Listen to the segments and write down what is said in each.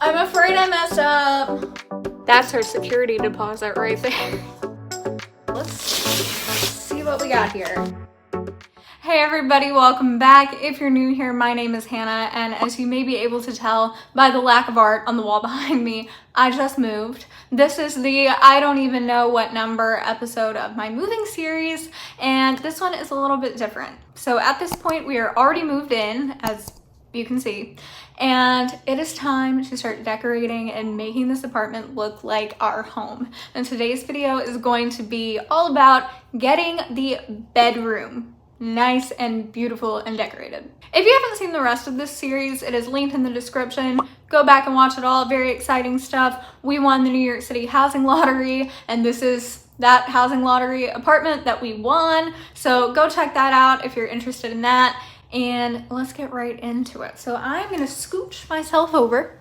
I'm afraid I messed up. That's her security deposit right there. Let's see what we got here. Hey everybody, welcome back. If you're new here, my name is Hannah, and as you may be able to tell by the lack of art on the wall behind me, I just moved. This is the I don't even know what number episode of my moving series, and this one is a little bit different. So at this point, we are already moved in, as you can see, and it is time to start decorating and making this apartment look like our home. And today's video is going to be all about getting the bedroom nice and beautiful and decorated. If you haven't seen the rest of this series, it is linked in the description. Go back and watch it all. Very exciting stuff. We won the New York City housing lottery, and this is that housing lottery apartment that we won. So go check that out if you're interested in that. And let's get right into it. So I'm gonna scooch myself over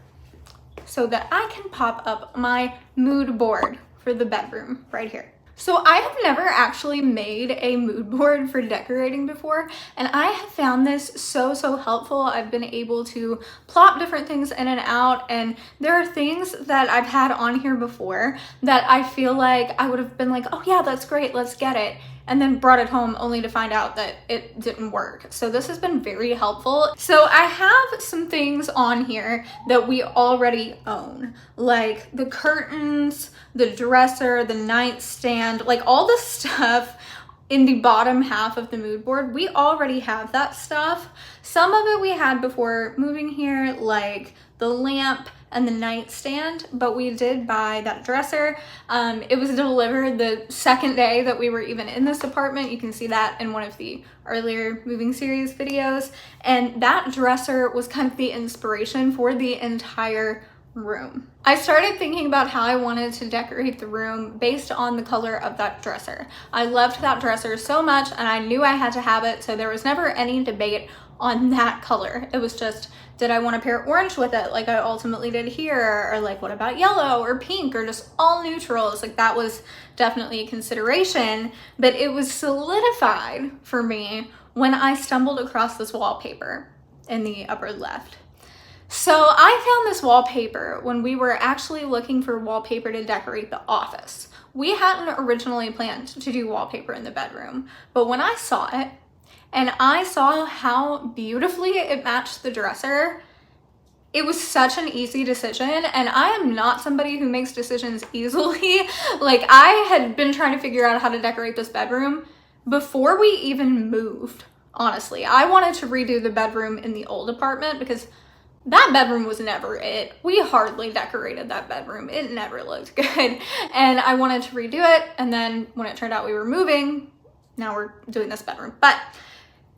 so that I can pop up my mood board for the bedroom right here. So I have never actually made a mood board for decorating before, and I have found this so helpful. I've been able to plop different things in and out, and there are things that I've had on here before that I feel like I would have been like, oh yeah, that's great, let's get it, and then brought it home only to find out that it didn't work. So this has been very helpful. So I have some things on here that we already own, like the curtains, the dresser, the nightstand, like all the stuff in the bottom half of the mood board. We already have that stuff. Some of it we had before moving here, like the lamp and the nightstand, but we did buy that dresser. It was delivered the second day that we were even in this apartment. You can see that in one of the earlier moving series videos. And that dresser was kind of the inspiration for the entire room. I started thinking about how I wanted to decorate the room based on the color of that dresser. I loved that dresser so much, and I knew I had to have it, so there was never any debate on that color. It was just, did I want to pair orange with it like I ultimately did here, or like what about yellow or pink or just all neutrals? Like that was definitely a consideration, but it was solidified for me when I stumbled across this wallpaper in the upper left. So I found this wallpaper when we were actually looking for wallpaper to decorate the office. We hadn't originally planned to do wallpaper in the bedroom, but when I saw it and I saw how beautifully it matched the dresser, it was such an easy decision. And I am not somebody who makes decisions easily. Like I had been trying to figure out how to decorate this bedroom before we even moved, honestly. I wanted to redo the bedroom in the old apartment because that bedroom was never it. We hardly decorated that bedroom. It never looked good. And I wanted to redo it. And then when it turned out we were moving, now we're doing this bedroom. But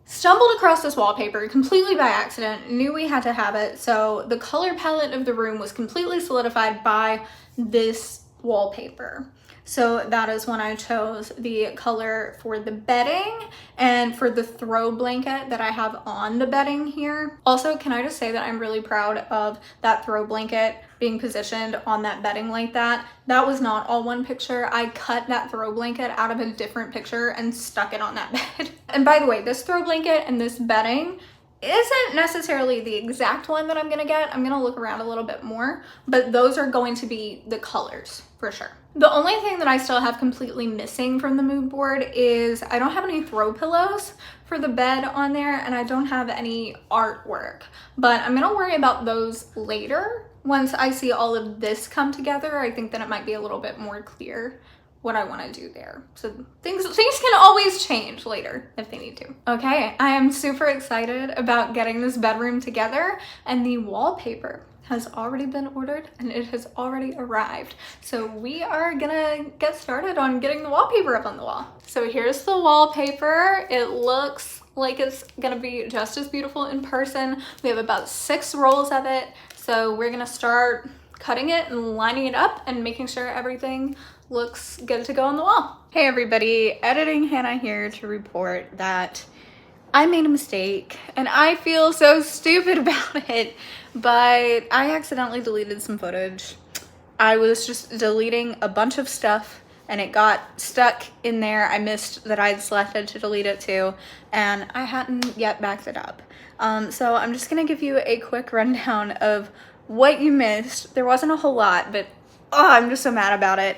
stumbled across this wallpaper completely by accident, knew we had to have it. So the color palette of the room was completely solidified by this wallpaper. So that is when I chose the color for the bedding and for the throw blanket that I have on the bedding here. Also, can I just say that I'm really proud of that throw blanket being positioned on that bedding like that. That was not all one picture. I cut that throw blanket out of a different picture and stuck it on that bed. And by the way, this throw blanket and this bedding isn't necessarily the exact one that I'm gonna get. I'm gonna look around a little bit more, but those are going to be the colors for sure. The only thing that I still have completely missing from the mood board is I don't have any throw pillows for the bed on there, and I don't have any artwork, but I'm gonna worry about those later. Once I see all of this come together, I think that it might be a little bit more clear what I want to do there. So things can always change later if they need to. Okay, I am super excited about getting this bedroom together, and the wallpaper has already been ordered and it has already arrived. So we are gonna get started on getting the wallpaper up on the wall. So here's the wallpaper. It looks like it's gonna be just as beautiful in person. We have about 6 rolls of it. So we're gonna start cutting it and lining it up and making sure everything looks good to go on the wall. Hey everybody, editing Hannah here to report that I made a mistake and I feel so stupid about it, but I accidentally deleted some footage. I was just deleting a bunch of stuff and it got stuck in there. I missed that I'd selected to delete it too, and I hadn't yet backed it up. So I'm just gonna give you a quick rundown of what you missed. There wasn't a whole lot, but I'm just so mad about it.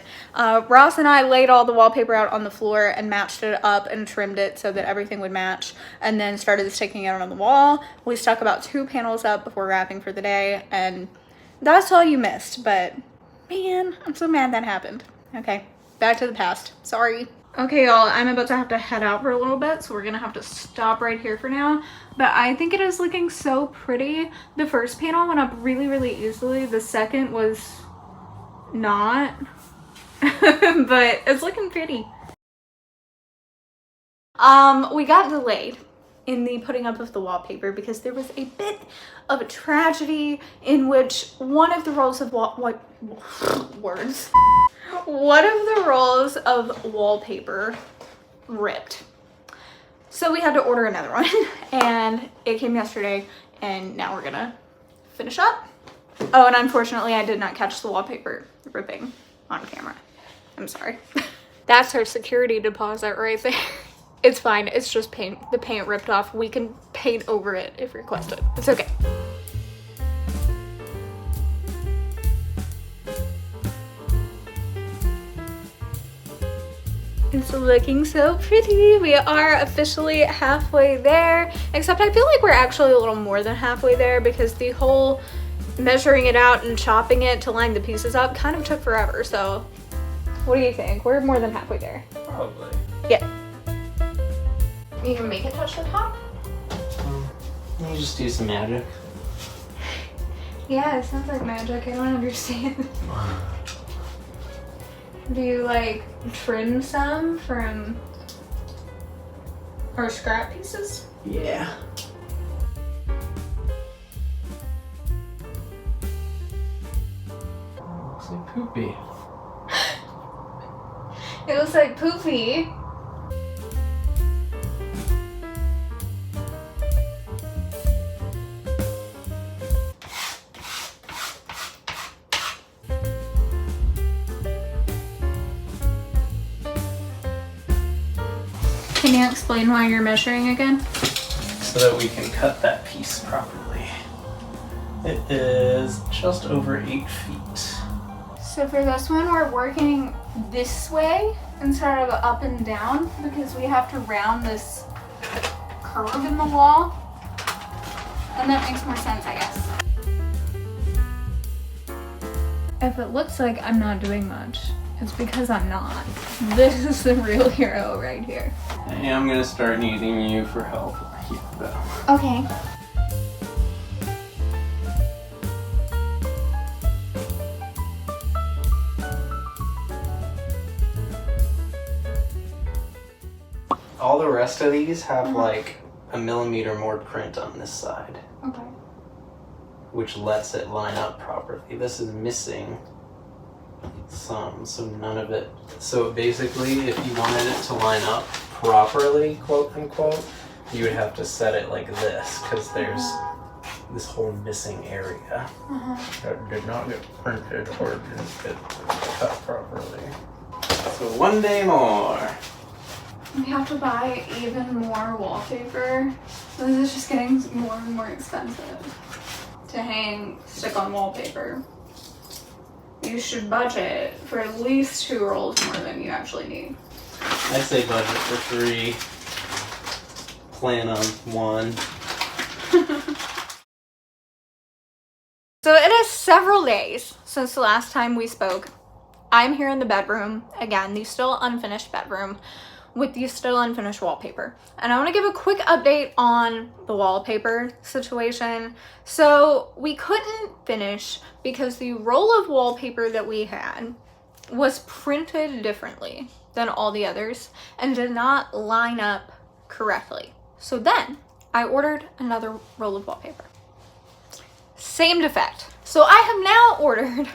Ross and I laid all the wallpaper out on the floor and matched it up and trimmed it so that everything would match, and then started sticking it on the wall. We stuck about 2 panels up before wrapping for the day, and that's all you missed. But man, I'm so mad that happened. Okay, back to the past. Sorry. Okay, y'all, I'm about to have to head out for a little bit, so we're gonna have to stop right here for now. But I think it is looking so pretty. The first panel went up really, really easily. The second was not, but it's looking pretty. We got delayed in the putting up of the wallpaper because there was a bit of a tragedy in which one of the rolls of one of the rolls of wallpaper ripped. So we had to order another one, and it came yesterday, and now we're gonna finish up. Oh, and unfortunately I did not catch the wallpaper ripping on camera. I'm sorry. That's our security deposit right there. It's fine, it's just paint. The paint ripped off. We can paint over it if requested. It's okay. It's looking so pretty. We are officially halfway there, except I feel like we're actually a little more than halfway there because the whole measuring it out and chopping it to line the pieces up kind of took forever. So what do you think? We're more than halfway there. Probably. Yeah. You can make it touch the top? You just do some magic. Yeah, it sounds like magic. I don't understand. Do you like trim some from our scrap pieces? Yeah. Looks like poopy. It looks like poopy. Can you explain why you're measuring again? So that we can cut that piece properly. It is just over 8 feet. So for this one, we're working this way instead of up and down because we have to round this curve in the wall. And that makes more sense, I guess. If it looks like I'm not doing much, it's because I'm not. This is the real hero right here. I am gonna start needing you for help here though. Okay. All the rest of these have like a millimeter more print on this side. Okay. Which lets it line up properly. This is missing some, so none of it. So basically, if you wanted it to line up properly, quote unquote, you would have to set it like this, because there's this whole missing area that did not get printed or didn't get cut properly. So one day more. We have to buy even more wallpaper. So this is just getting more and more expensive to hang stick-on wallpaper. You should budget for at least 2 rolls more than you actually need. I say budget for 3. Plan on 1. So it is several days since the last time we spoke. I'm here in the bedroom, again, the still unfinished bedroom, with the still unfinished wallpaper. And I want to give a quick update on the wallpaper situation. So we couldn't finish because the roll of wallpaper that we had was printed differently than all the others and did not line up correctly. So then I ordered another roll of wallpaper. Same defect. So I have now ordered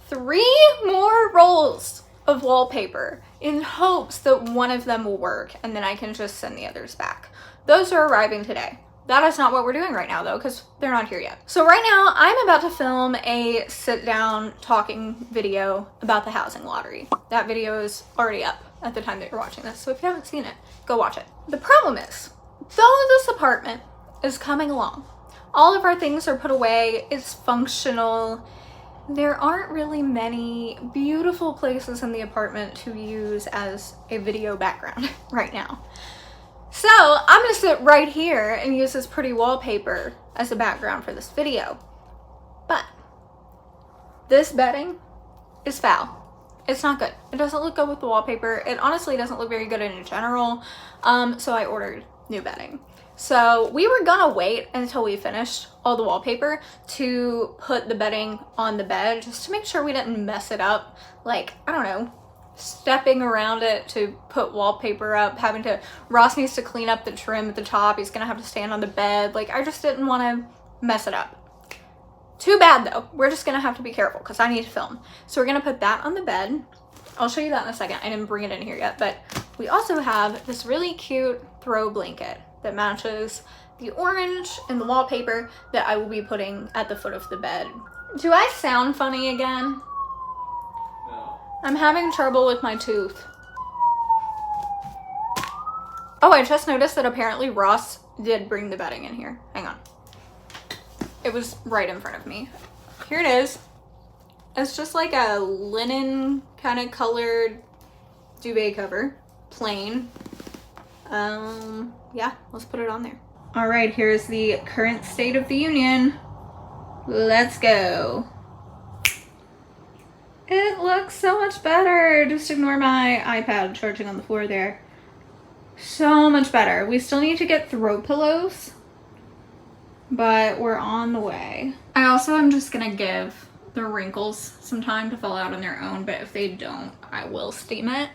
3 more rolls of wallpaper in hopes that one of them will work and then I can just send the others back. Those are arriving today. That is not what we're doing right now though, because they're not here yet. So right now I'm about to film a sit down talking video about the housing lottery. That video is already up at the time that you're watching this. So if you haven't seen it, go watch it. The problem is, though this apartment is coming along, All of our things are put away. It's functional. There aren't really many beautiful places in the apartment to use as a video background right now. So I'm gonna sit right here and use this pretty wallpaper as a background for this video. But this bedding is foul. It's not good. It doesn't look good with the wallpaper. It honestly doesn't look very good in general. So I ordered new bedding. So we were gonna wait until we finished all the wallpaper to put the bedding on the bed, just to make sure we didn't mess it up. Like, I don't know, stepping around it to put wallpaper up, Ross needs to clean up the trim at the top. He's gonna have to stand on the bed. Like, I just didn't wanna mess it up. Too bad though. We're just gonna have to be careful because I need to film. So we're gonna put that on the bed. I'll show you that in a second. I didn't bring it in here yet, but we also have this really cute throw blanket that matches the orange and the wallpaper that I will be putting at the foot of the bed. Do I sound funny again? No. I'm having trouble with my tooth. Oh, I just noticed that apparently Ross did bring the bedding in here. Hang on. It was right in front of me. Here it is. It's just like a linen kind of colored duvet cover, plain. Yeah, let's put it on there. All right, here's the current state of the union. Let's go. It looks so much better. Just ignore my iPad charging on the floor there. So much better. We still need to get throw pillows, but we're on the way. I also am just gonna give the wrinkles some time to fall out on their own, but if they don't, I will steam it.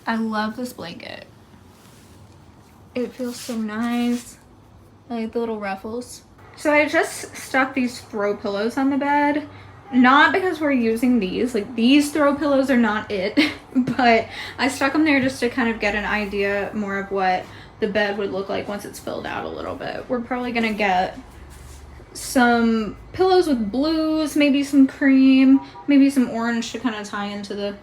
I love this blanket. It feels so nice. I like the little ruffles. So I just stuck these throw pillows on the bed. Not because we're using these, like these throw pillows are not it, but I stuck them there just to kind of get an idea more of what the bed would look like once it's filled out a little bit. We're probably gonna get some pillows with blues, maybe some cream, maybe some orange to kind of tie into the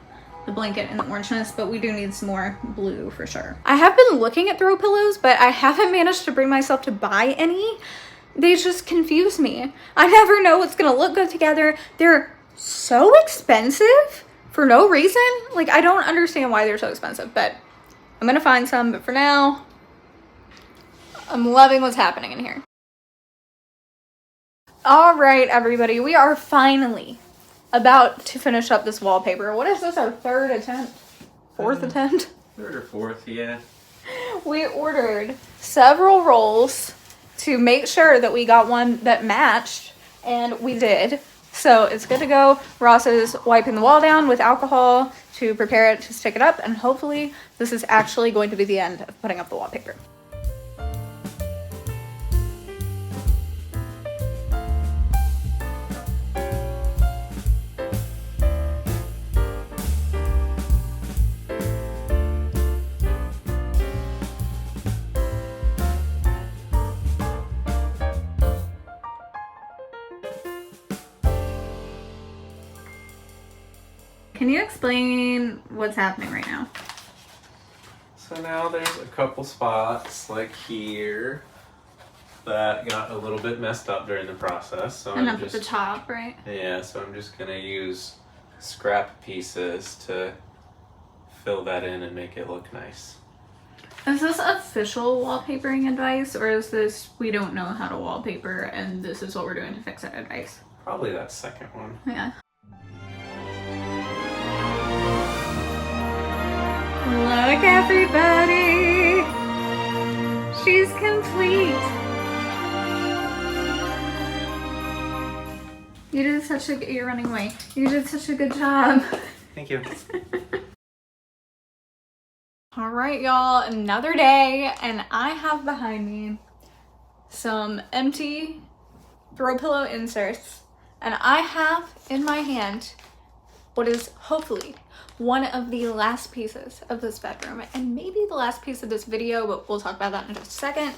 blanket and the orangeness, but we do need some more blue for sure. I have been looking at throw pillows, but I haven't managed to bring myself to buy any. They just confuse me. I never know what's gonna look good together. They're so expensive for no reason. Like, I don't understand why they're so expensive, but I'm gonna find some. But for now, I'm loving what's happening in here. All right, everybody, we are finally about to finish up this wallpaper. What is this, our third attempt? Fourth attempt? Third or fourth, yeah. We ordered several rolls to make sure that we got one that matched, and we did. So it's good to go. Ross is wiping the wall down with alcohol to prepare it to stick it up, and hopefully this is actually going to be the end of putting up the wallpaper. Can you explain what's happening right now? So now there's a couple spots like here that got a little bit messed up during the process. So And I'm up just, at the top, right? yeah, so I'm just gonna use scrap pieces to fill that in and make it look nice. Is this official wallpapering advice, or is this we don't know how to wallpaper and this is what we're doing to fix it advice? Probably that second one. Yeah. Look, everybody! She's complete! You did such a... You're running away. You did such a good job. Thank you. All right, y'all, another day, and I have behind me some empty throw pillow inserts, and I have in my hand what is hopefully one of the last pieces of this bedroom, and maybe the last piece of this video, but we'll talk about that in just a second.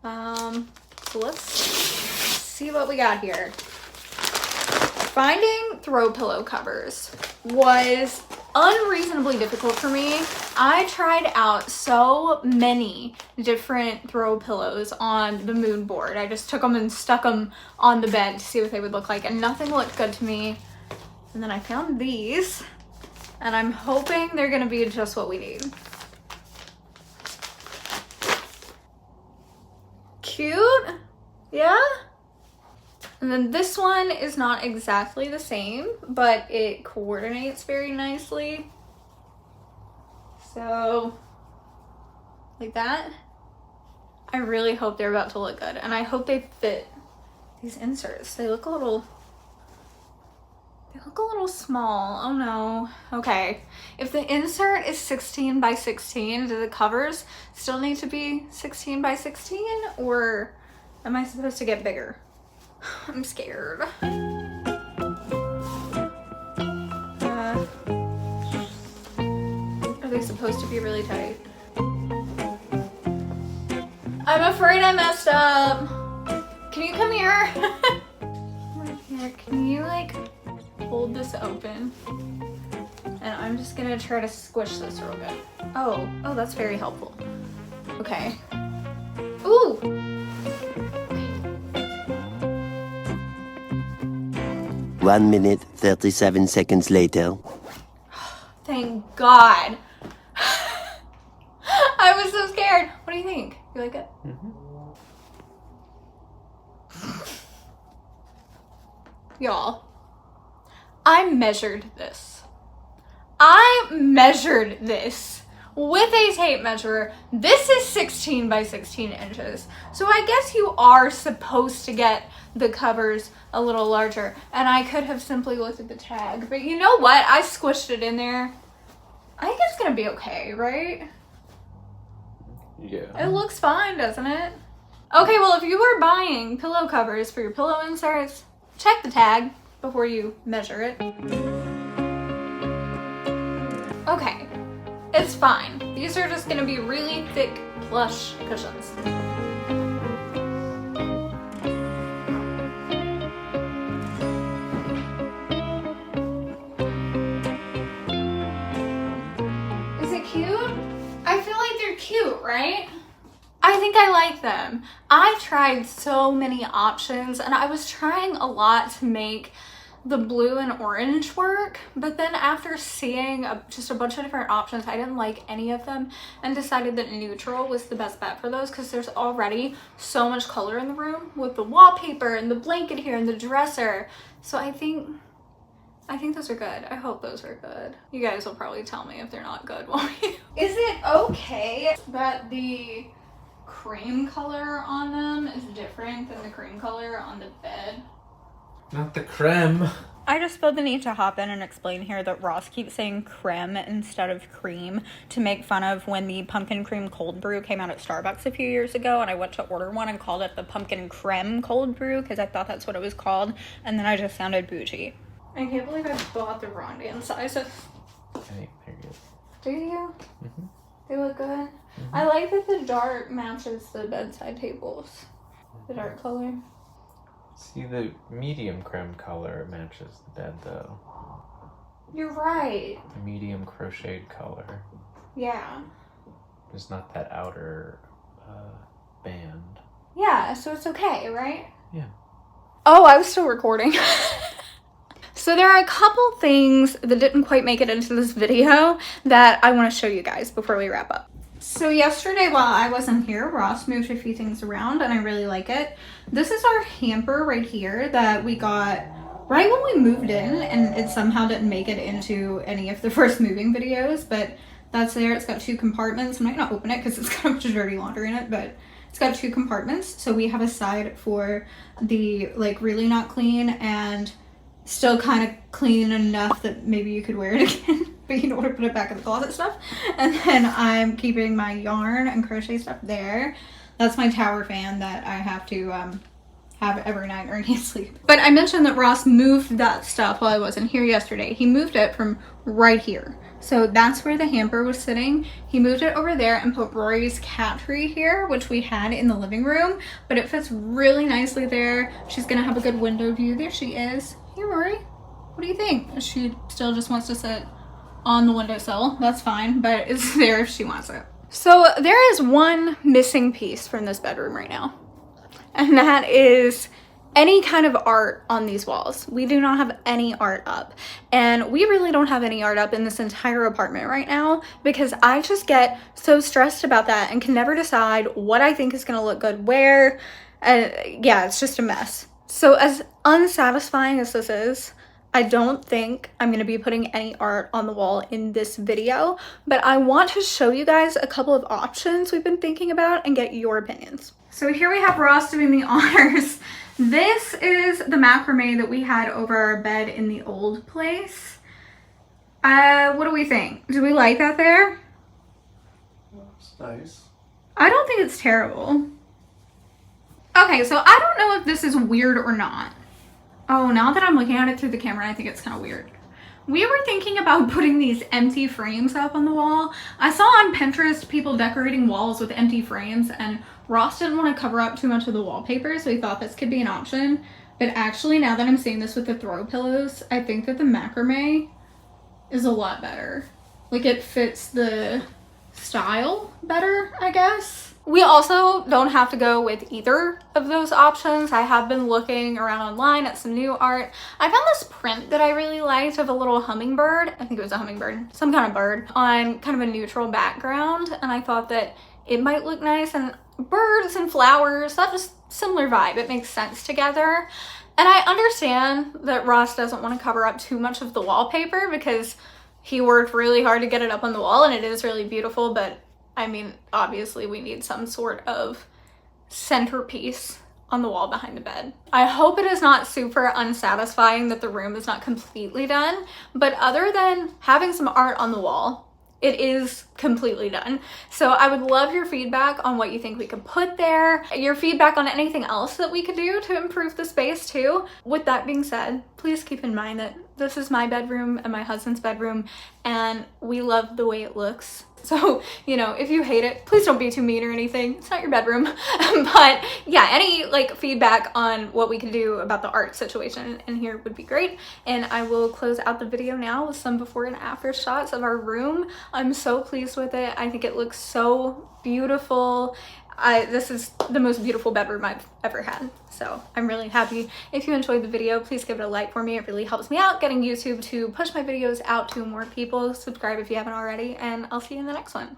So let's see what we got here. Finding throw pillow covers was unreasonably difficult for me. I tried out so many different throw pillows on the mood board. I just took them and stuck them on the bed to see what they would look like, and nothing looked good to me. And then I found these, and I'm hoping they're gonna be just what we need. Cute, yeah? And then this one is not exactly the same, but it coordinates very nicely. So, like that. I really hope they're about to look good, and I hope they fit these inserts. They look a little small. Oh no. Okay. If the insert is 16 by 16, do the covers still need to be 16 by 16, or am I supposed to get bigger? I'm scared. Are they supposed to be really tight? I'm afraid I messed up. Can you come here? Right here. Can you like hold this open? And I'm just gonna try to squish this real good. Oh, that's very helpful. Okay. Ooh. 1 minute, 37 seconds later. Thank God. I was so scared. What do you think? You like it? Mm-hmm. Y'all, I measured this. I measured this with a tape measure. This is 16 by 16 inches. So I guess you are supposed to get the covers a little larger. And I could have simply looked at the tag. But you know what? I squished it in there. I think it's gonna be okay, right? Yeah. It looks fine, doesn't it? Okay, well, if you are buying pillow covers for your pillow inserts, check the tag before you measure it. Okay, it's fine. These are just gonna be really thick, plush cushions. Is it cute? I feel like they're cute, right? I think I like them. I tried so many options, and I was trying a lot to make the blue and orange work, but then after seeing just a bunch of different options, I didn't like any of them and decided that neutral was the best bet for those, because there's already so much color in the room with the wallpaper and the blanket here and the dresser. So I think those are good. I hope those are good. You guys will probably tell me if they're not good, won't you? Is it okay that the cream color on them is different than the cream color on the bed? Not the creme. I just feel the need to hop in and explain here that Ross keeps saying creme instead of cream to make fun of when the pumpkin cream cold brew came out at Starbucks a few years ago, and I went to order one and called it the pumpkin creme cold brew because I thought that's what it was called, and then I just sounded bougie. I can't believe I bought the wrong damn sizes. Okay, there you go. Do you? Mm-hmm. They look good. I like that the dark matches the bedside tables. The dark color. See, the medium creme color matches the bed, though. You're right. The medium crocheted color. Yeah. There's not that outer band. Yeah, so it's okay, right? Yeah. Oh, I was still recording. So there are a couple things that didn't quite make it into this video that I want to show you guys before we wrap up. So yesterday while I wasn't here, Ross moved a few things around and I really like it. This is our hamper right here that we got right when we moved in, and it somehow didn't make it into any of the first moving videos, but that's there. It's got 2 compartments. I'm not going to open it because it's got a bunch of dirty laundry in it, but it's got 2 compartments. So we have a side for the like really not clean and still kind of clean enough that maybe you could wear it again, but you don't want to put it back in the closet stuff. And then I'm keeping my yarn and crochet stuff there. That's my tower fan that I have to have every night or need sleep. But I mentioned that Ross moved that stuff while I wasn't here yesterday. He moved it from right here. So that's where the hamper was sitting. He moved it over there and put Rory's cat tree here, which we had in the living room, but it fits really nicely there. She's gonna have a good window view. There she is. Hey Rory, what do you think? She still just wants to sit on the windowsill. That's fine, but it's there if she wants it. So there is one missing piece from this bedroom right now, and that is any kind of art on these walls. We do not have any art up, and we really don't have any art up in this entire apartment right now because I just get so stressed about that and can never decide what I think is going to look good where. Yeah, it's just a mess. So as unsatisfying as this is, I don't think I'm going to be putting any art on the wall in this video, but I want to show you guys a couple of options we've been thinking about and get your opinions. So here we have Ross doing the honors. This is the macrame that we had over our bed in the old place. What do we think? Do we like that there? It's nice. I don't think it's terrible. Okay, so I don't know if this is weird or not. Oh, now that I'm looking at it through the camera, I think it's kind of weird. We were thinking about putting these empty frames up on the wall. I saw on Pinterest people decorating walls with empty frames, and Ross didn't want to cover up too much of the wallpaper, so he thought this could be an option. But actually, now that I'm seeing this with the throw pillows, I think that the macrame is a lot better. Like, it fits the style better, I guess. We also don't have to go with either of those options. I have been looking around online at some new art. I found this print that I really liked of a little hummingbird. I think it was a hummingbird, some kind of bird, on kind of a neutral background. And I thought that it might look nice, and birds and flowers, that just similar vibe. It makes sense together. And I understand that Ross doesn't want to cover up too much of the wallpaper because he worked really hard to get it up on the wall and it is really beautiful, but I mean, obviously we need some sort of centerpiece on the wall behind the bed. I hope it is not super unsatisfying that the room is not completely done, but other than having some art on the wall, it is completely done. So I would love your feedback on what you think we could put there, your feedback on anything else that we could do to improve the space too. With that being said, please keep in mind that this is my bedroom and my husband's bedroom, and we love the way it looks. So, you know, if you hate it, please don't be too mean or anything. It's not your bedroom. But yeah, any like feedback on what we can do about the art situation in here would be great. And I will close out the video now with some before and after shots of our room. I'm so pleased with it. I think it looks so beautiful. This is the most beautiful bedroom I've ever had. So I'm really happy. If you enjoyed the video, please give it a like for me. It really helps me out getting YouTube to push my videos out to more people. Subscribe if you haven't already, and I'll see you in the next one.